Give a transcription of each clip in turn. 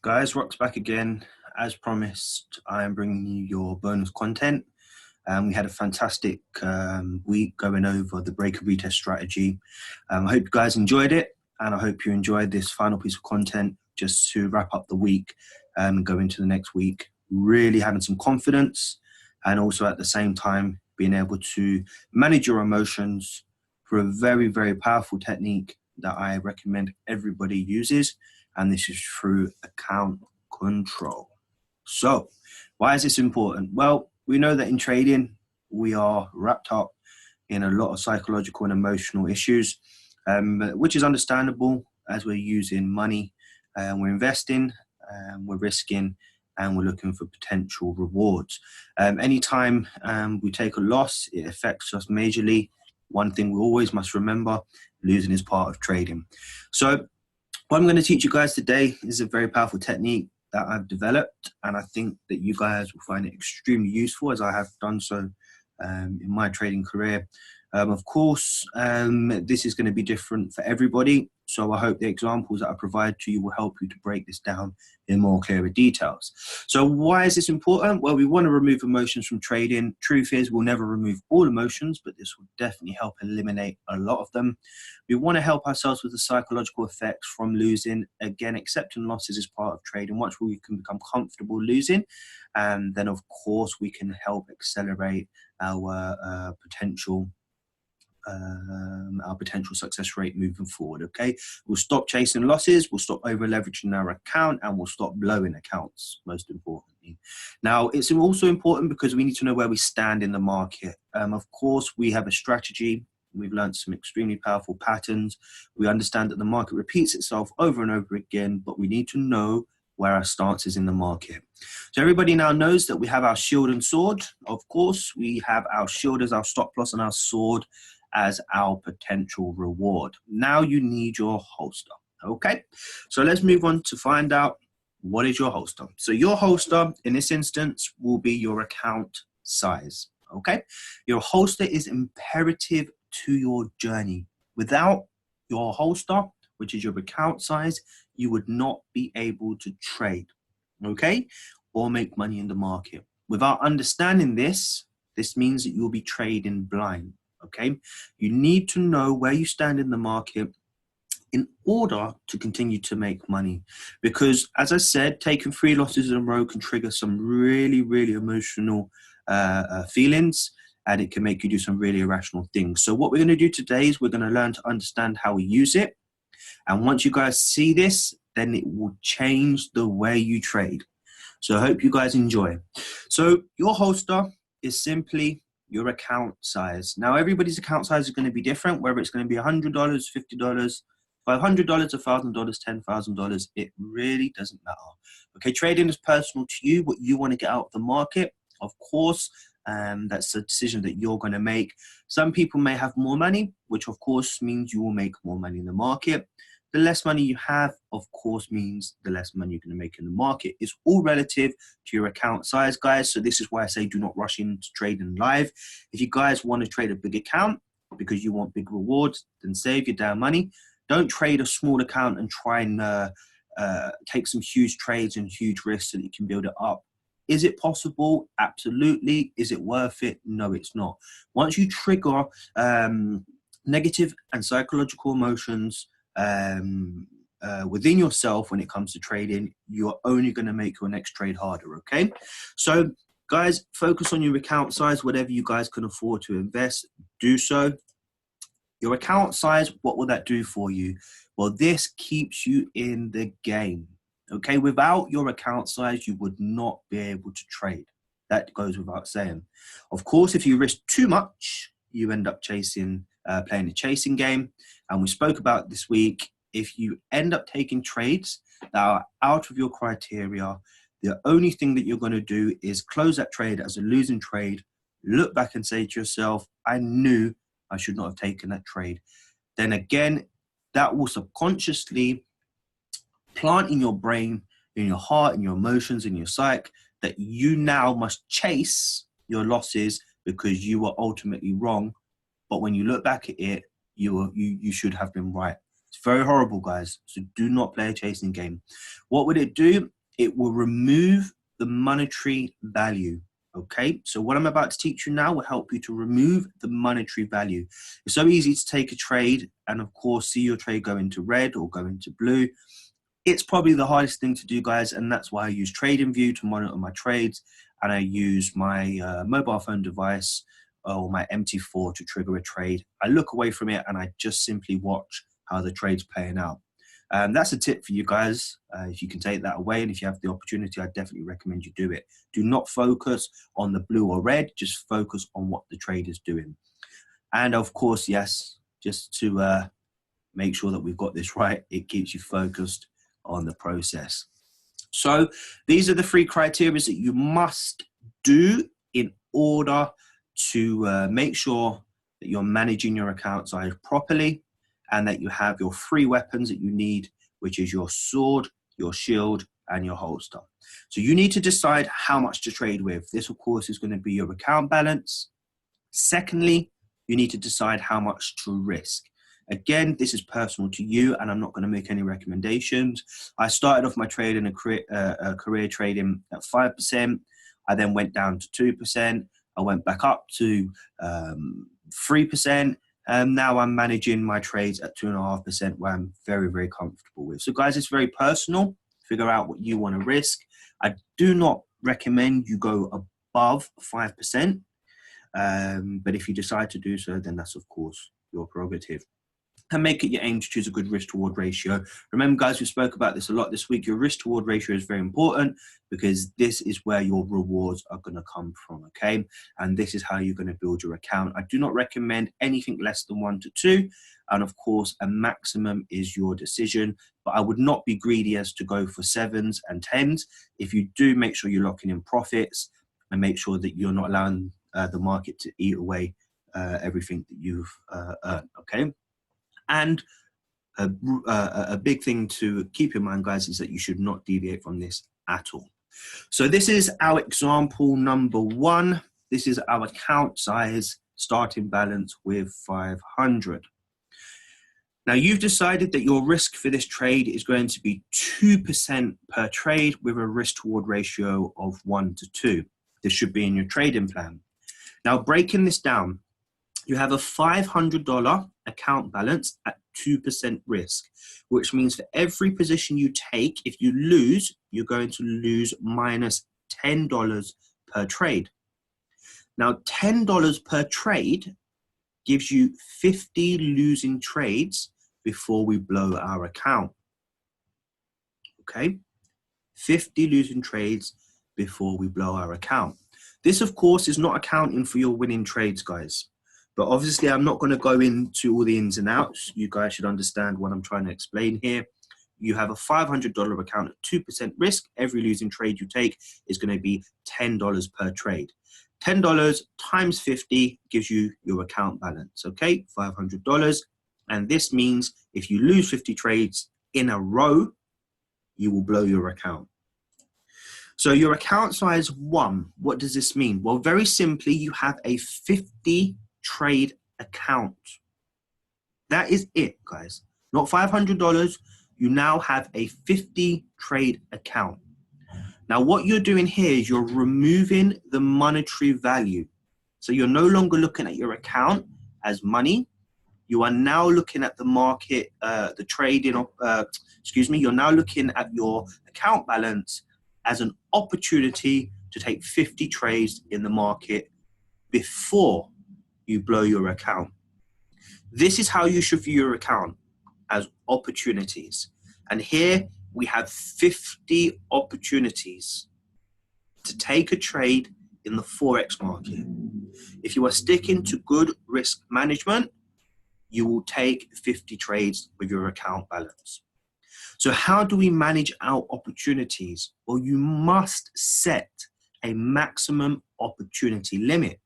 Guys, Rock's back again. As promised, I am bringing you your bonus content. We had a fantastic week going over the breaker retest strategy. I hope you guys enjoyed it, and I hope you enjoyed this final piece of content just to wrap up the week and go into the next week, really having some confidence and also at the same time being able to manage your emotions through a very, very powerful technique that I recommend everybody uses. And this is through account control. So why is this important? Well, we know that in trading, we are wrapped up in a lot of psychological and emotional issues, which is understandable as we're using money, we're investing, we're risking, and we're looking for potential rewards. Anytime we take a loss, it affects us majorly. One thing we always must remember, losing is part of trading. So what I'm going to teach you guys today is a very powerful technique that I've developed, and I think that you guys will find it extremely useful as I have done so in my trading career. Of course, this is going to be different for everybody, so I hope the examples that I provide to you will help you to break this down in more clearer details. So why is this important? Well, we want to remove emotions from trading. Truth is, we'll never remove all emotions, but this will definitely help eliminate a lot of them. We want to help ourselves with the psychological effects from losing. Again, accepting losses is part of trading. Once we can become comfortable losing, and then of course we can help accelerate our potential success rate moving forward. Okay, we'll stop chasing losses, we'll stop over leveraging our account, and we'll stop blowing accounts, most importantly. Now, it's also important because we need to know where we stand in the market. Of course, we have a strategy. We've learned some extremely powerful patterns. We understand that the market repeats itself over and over again, but we need to know where our stance is in the market. So everybody now knows that we have our shield and sword. Of course, we have our shield as our stop loss and our sword as our potential reward. Now you need your holster. Okay, so let's move on to find out what is your holster. So your holster in this instance will be your account size. Okay, your holster is imperative to your journey. Without your holster, which is your account size, you would not be able to trade, okay, or make money in the market. Without understanding this, this means that you'll be trading blind. Okay, you need to know where you stand in the market in order to continue to make money. Because as I said, taking 3 losses in a row can trigger some really, really emotional feelings, and it can make you do some really irrational things. So what we're going to do today is we're going to learn to understand how we use it. And once you guys see this, then it will change the way you trade. So I hope you guys enjoy. So your holster is simply your account size. Now, everybody's account size is going to be different, whether it's going to be $100, $50, $500, $1,000, $10,000. It really doesn't matter. Okay, trading is personal to you, what you want to get out of the market. Of course, that's a decision that you're going to make. Some people may have more money, which of course means you will make more money in the market. The less money you have, of course, means the less money you're going to make in the market. It's all relative to your account size, guys. So this is why I say do not rush into trading live. If you guys want to trade a big account because you want big rewards, then save your damn money. Don't trade a small account and try and take some huge trades and huge risks so that you can build it up. Is it possible? Absolutely. Is it worth it? No, it's not. Once you trigger negative and psychological emotions within yourself when it comes to trading, you're only going to make your next trade harder. Okay, so guys, focus on your account size. Whatever you guys can afford to invest, do so. Your account size, what will that do for you? Well, this keeps you in the game. Okay, without your account size, you would not be able to trade. That goes without saying. Of course, if you risk too much, you end up playing a chasing game. And we spoke about this week, if you end up taking trades that are out of your criteria, the only thing that you're going to do is close that trade as a losing trade, look back and say to yourself, I knew I should not have taken that trade. Then again, that will subconsciously plant in your brain, in your heart, in your emotions, in your psyche, that you now must chase your losses because you were ultimately wrong. But when you look back at it, you should have been right. It's very horrible, guys. So do not play a chasing game. What would it do? It will remove the monetary value. Okay, so what I'm about to teach you now will help you to remove the monetary value. It's so easy to take a trade and, of course, see your trade go into red or go into blue. It's probably the hardest thing to do, guys, and that's why I use TradingView to monitor my trades, and I use my mobile phone device or my MT4 to trigger a trade. I look away from it and I just simply watch how the trade's playing out. That's a tip for you guys. If you can take that away and if you have the opportunity, I definitely recommend you do it. Do not focus on the blue or red, just focus on what the trade is doing. And of course, yes, just to make sure that we've got this right, it keeps you focused on the process. So these are the 3 criteria that you must do in order to make sure that you're managing your account size properly and that you have your 3 weapons that you need, which is your sword, your shield, and your holster. So you need to decide how much to trade with. This, of course, is going to be your account balance. Secondly, you need to decide how much to risk. Again, this is personal to you, and I'm not going to make any recommendations. I started off my trade in a career trading at 5%. I then went down to 2%. I went back up to 3%. Now I'm managing my trades at 2.5%, where I'm very, very comfortable with. So, guys, it's very personal. Figure out what you want to risk. I do not recommend you go above 5%. But if you decide to do so, then that's, of course, your prerogative. And make it your aim to choose a good risk-reward ratio. Remember, guys, we spoke about this a lot this week. Your risk-reward ratio is very important because this is where your rewards are going to come from, okay? And this is how you're going to build your account. I do not recommend anything less than 1 to 2. And, of course, a maximum is your decision. But I would not be greedy as to go for 7s and 10s. If you do, make sure you're locking in profits and make sure that you're not allowing the market to eat away everything that you've earned, okay? And a big thing to keep in mind, guys, is that you should not deviate from this at all. So this is our example number 1. This is our account size starting balance with 500. Now you've decided that your risk for this trade is going to be 2% per trade with a risk reward ratio of 1 to 2. This should be in your trading plan. Now breaking this down, you have a $500 account balance at 2% risk, which means for every position you take, if you lose, you're going to lose minus $10 per trade. Now, $10 per trade gives you 50 losing trades before we blow our account. Okay? 50 losing trades before we blow our account. This, of course, is not accounting for your winning trades, guys. But obviously, I'm not going to go into all the ins and outs. You guys should understand what I'm trying to explain here. You have a $500 account at 2% risk. Every losing trade you take is going to be $10 per trade. $10 times 50 gives you your account balance, okay? $500. And this means if you lose 50 trades in a row, you will blow your account. So your account size 1, what does this mean? Well, very simply, you have a 50 trade account. That is it, guys. Not $500. You now have a 50 trade account. Now, what you're doing here is you're removing the monetary value. So you're no longer looking at your account as money. You are now looking at the market, the trading, you're now looking at your account balance as an opportunity to take 50 trades in the market before you blow your account. This is how you should view your account, as opportunities. And here we have 50 opportunities to take a trade in the Forex market. If you are sticking to good risk management, you will take 50 trades with your account balance. So how do we manage our opportunities? Well, you must set a maximum opportunity limit.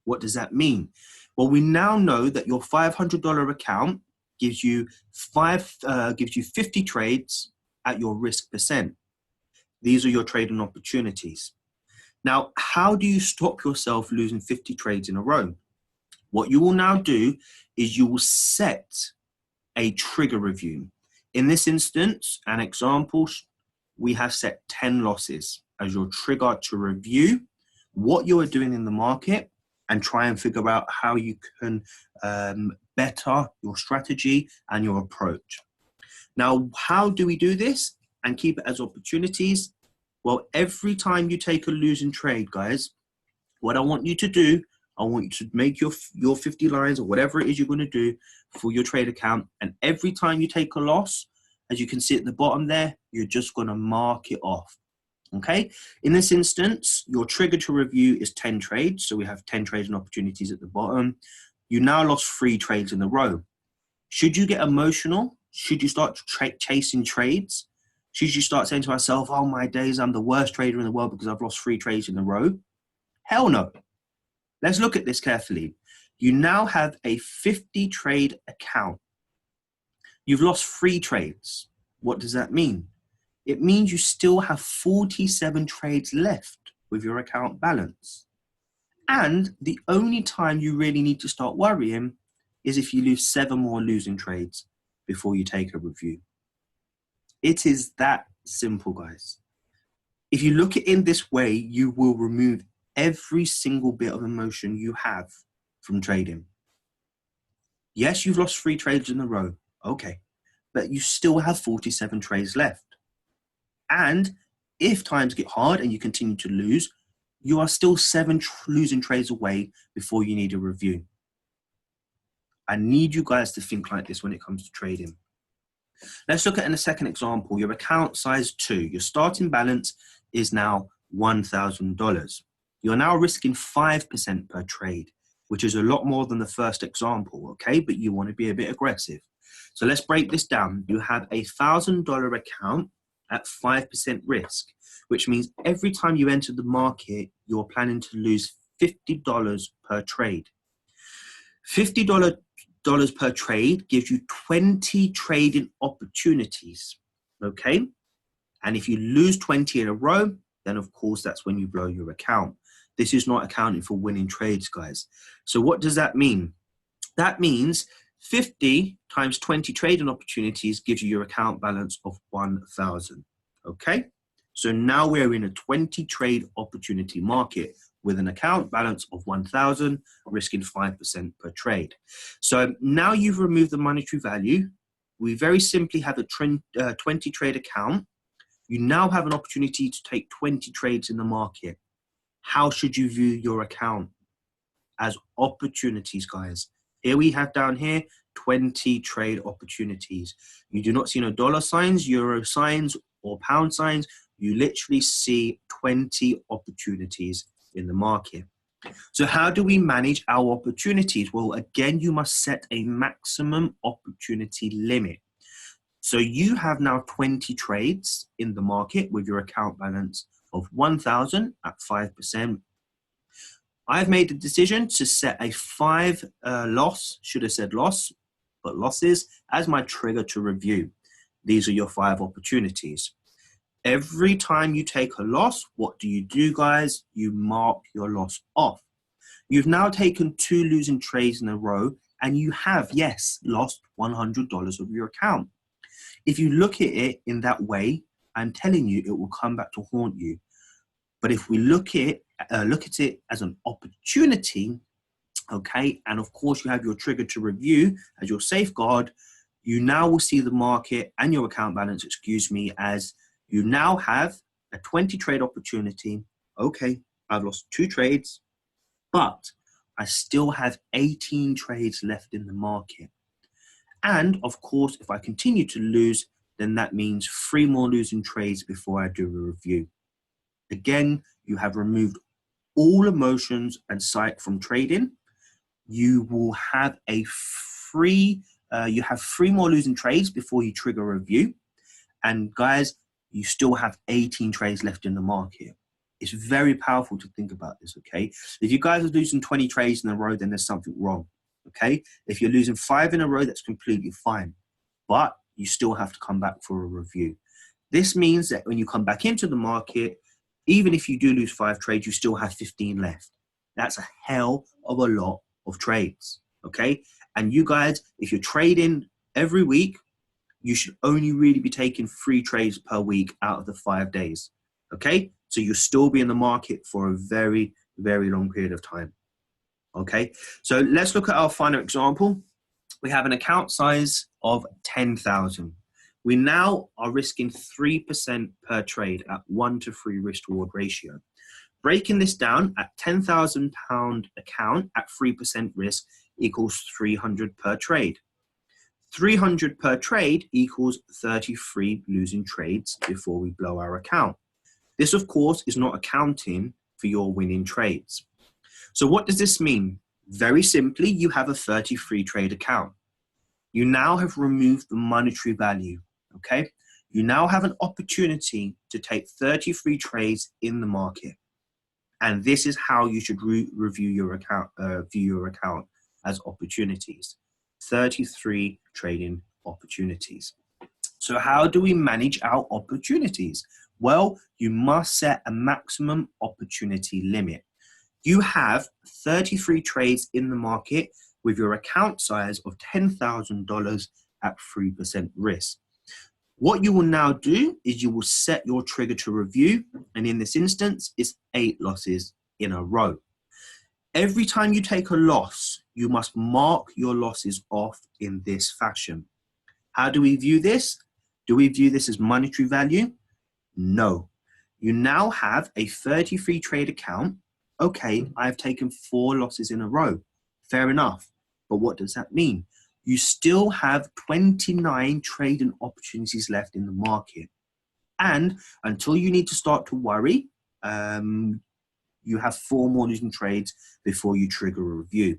What does that mean? Well, we now know that your $500 account gives you 50 trades at your risk percent. These are your trading opportunities. Now, how do you stop yourself losing 50 trades in a row? What you will now do is you will set a trigger review. In this instance, an example, we have set 10 losses as your trigger to review what you are doing in the market and try and figure out how you can better your strategy and your approach. Now, how do we do this and keep it as opportunities? Well, every time you take a losing trade, guys, what I want you to do, I want you to make your 50 lines or whatever it is you're going to do for your trade account. And every time you take a loss, as you can see at the bottom there, you're just going to mark it off. Okay. In this instance, your trigger to review is 10 trades. So we have 10 trades and opportunities at the bottom. You now lost 3 trades in a row. Should you get emotional? Should you start chasing trades? Should you start saying to yourself, oh my days, I'm the worst trader in the world because I've lost 3 trades in a row? Hell no. Let's look at this carefully. You now have a 50 trade account. You've lost 3 trades. What does that mean? It means you still have 47 trades left with your account balance. And the only time you really need to start worrying is if you lose 7 more losing trades before you take a review. It is that simple, guys. If you look at it in this way, you will remove every single bit of emotion you have from trading. Yes, you've lost 3 trades in a row. Okay. But you still have 47 trades left. And if times get hard and you continue to lose, you are still 7 losing trades away before you need a review. I need you guys to think like this when it comes to trading. Let's look at in a second example, your account size 2. Your starting balance is now $1,000. You're now risking 5% per trade, which is a lot more than the first example, okay? But you want to be a bit aggressive. So let's break this down. You have a $1,000 account at 5% risk, which means every time you enter the market, you're planning to lose $50 per trade. $50 per trade gives you 20 trading opportunities, okay? And if you lose 20 in a row, then of course that's when you blow your account. This is not accounting for winning trades, guys. So what does that mean? That means 50 times 20 trading opportunities gives you your account balance of 1,000, okay? So now we're in a 20 trade opportunity market with an account balance of 1,000, risking 5% per trade. So now you've removed the monetary value. We very simply have a 20 trade account. You now have an opportunity to take 20 trades in the market. How should you view your account? As opportunities, guys. Here we have down here 20 trade opportunities. You do not see no dollar signs, euro signs, or pound signs. You literally see 20 opportunities in the market. So how do we manage our opportunities? Well, again, you must set a maximum opportunity limit. So you have now 20 trades in the market with your account balance of 1,000 at 5%. I've made the decision to set a 5 loss, should have said loss, but losses as my trigger to review. These are your 5 opportunities. Every time you take a loss, what do, guys? You mark your loss off. You've now taken 2 losing trades in a row, and you have, yes, lost $100 of your account. If you look at it in that way, I'm telling you, it will come back to haunt you. But if we look at it as an opportunity, okay, and of course you have your trigger to review as your safeguard, you now will see the market and your account balance, as you now have a 20 trade opportunity. Okay, I've lost 2 trades, but I still have 18 trades left in the market. And of course, if I continue to lose, then that means 3 more losing trades before I do a review. Again, you have removed all emotions and psych from trading. You will have a you have 3 more losing trades before you trigger a review. And guys, you still have 18 trades left in the market. It's very powerful to think about this, okay? If you guys are losing 20 trades in a row, then there's something wrong, okay? If you're losing 5 in a row, that's completely fine. But you still have to come back for a review. This means that when you come back into the market, even if you do lose 5 trades, you still have 15 left. That's a hell of a lot of trades, okay? And you guys, if you're trading every week, you should only really be taking 3 trades per week out of the 5 days. Okay, so you'll still be in the market for a very, very long period of time. Okay, so let's look at our final example. We have an account size of 10,000. We now are risking 3% per trade at 1 to 3 risk to reward ratio. Breaking this down, at £10,000 account at 3% risk equals 300 per trade. 300 per trade equals 33 losing trades before we blow our account. This, of course, is not accounting for your winning trades. So what does this mean? Very simply, you have a 33 trade account. You now have removed the monetary value, okay? You now have an opportunity to take 33 trades in the market. And this is how you should review your account, view your account as opportunities. 33 trading opportunities. So how do we manage our opportunities? Well, you must set a maximum opportunity limit. You have 33 trades in the market with your account size of $10,000 at 3% risk. What you will now do is you will set your trigger to review, and in this instance, it's 8 losses in a row. Every time you take a loss, you must mark your losses off in this fashion. How do we view this? Do we view this as monetary value? No. You now have a 33 trade account. Okay, I've taken 4 losses in a row. Fair enough. But what does that mean? You still have 29 trading opportunities left in the market. And until you need to start to worry, you have 4 more losing trades before you trigger a review.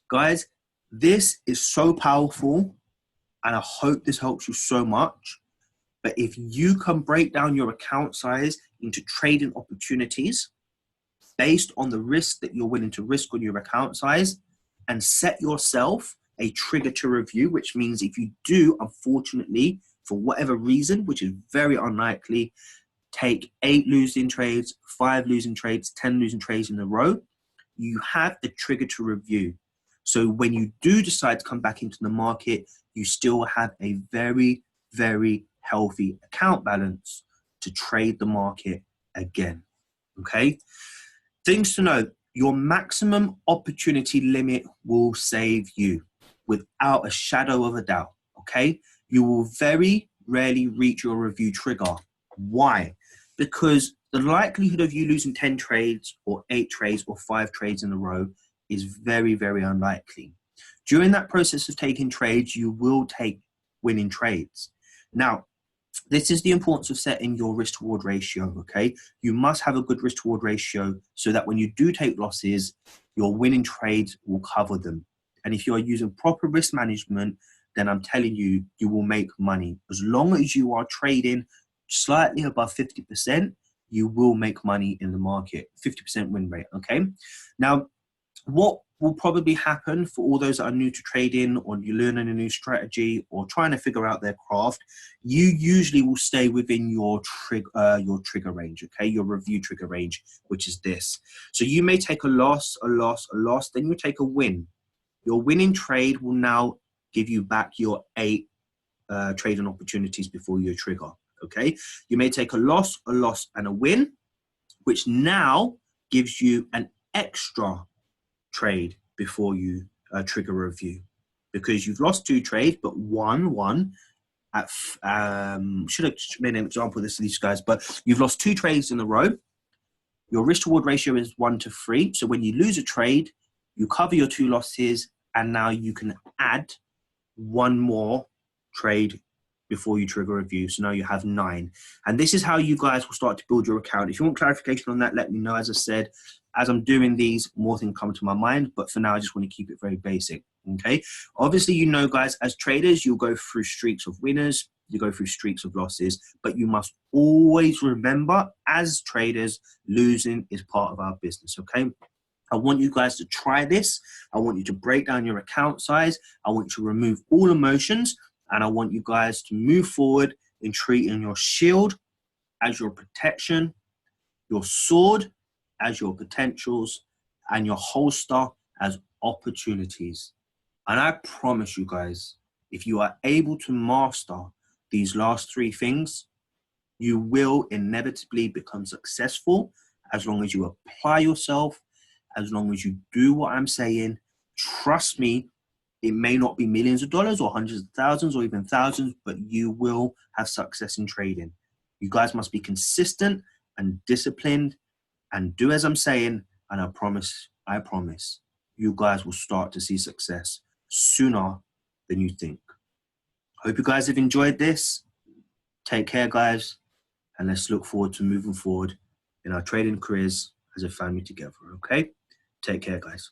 Guys, this is so powerful, and I hope this helps you so much. But if you can break down your account size into trading opportunities based on the risk that you're willing to risk on your account size, and set yourself a trigger to review, which means if you do, unfortunately, for whatever reason, which is very unlikely, take 8 losing trades, 5 losing trades, 10 losing trades in a row, you have the trigger to review. So when you do decide to come back into the market, you still have a very, very healthy account balance to trade the market again. Okay? Things to know. Your maximum opportunity limit will save you without a shadow of a doubt, okay? You will very rarely reach your review trigger. Why? Because the likelihood of you losing 10 trades or 8 trades or 5 trades in a row is very, very unlikely. During that process of taking trades, you will take winning trades. Now, this is the importance of setting your risk to reward ratio, okay? You must have a good risk to reward ratio so that when you do take losses, your winning trades will cover them. And if you're using proper risk management, then I'm telling you, you will make money. As long as you are trading slightly above 50%, you will make money in the market, 50% win rate, okay? Now, what will probably happen for all those that are new to trading, or you're learning a new strategy or trying to figure out their craft, you usually will stay within your trigger range, okay? Your review trigger range, which is this. So you may take a loss, then you take a win. Your winning trade will now give you back your 8 trading opportunities before you trigger, okay? You may take a loss, and a win, which now gives you an extra trade before you trigger a review, because you've lost 2 trades but won at should have made an example of this to these guys, but you've lost 2 trades in a row. Your risk to reward ratio is 1 to 3, so when you lose a trade, you cover your 2 losses, and now you can add 1 more trade before you trigger a review. So now you have 9, and this is how you guys will start to build your account. If you want clarification on that, let me know. As I said, as I'm doing these, more things come to my mind, but for now, I just want to keep it very basic, okay? Obviously, you know, guys, as traders, you'll go through streaks of winners, you go through streaks of losses, but you must always remember, as traders, losing is part of our business, okay? I want you guys to try this. I want you to break down your account size. I want you to remove all emotions, and I want you guys to move forward in treating your shield as your protection, your sword as your potentials, and your holster as opportunities. And I promise you guys, if you are able to master these last three things, you will inevitably become successful as long as you apply yourself, as long as you do what I'm saying. Trust me, it may not be millions of dollars or hundreds of thousands or even thousands, but you will have success in trading. You guys must be consistent and disciplined and do as I'm saying. And I promise, you guys will start to see success sooner than you think. Hope you guys have enjoyed this. Take care, guys. And let's look forward to moving forward in our trading careers as a family together, okay? Take care, guys.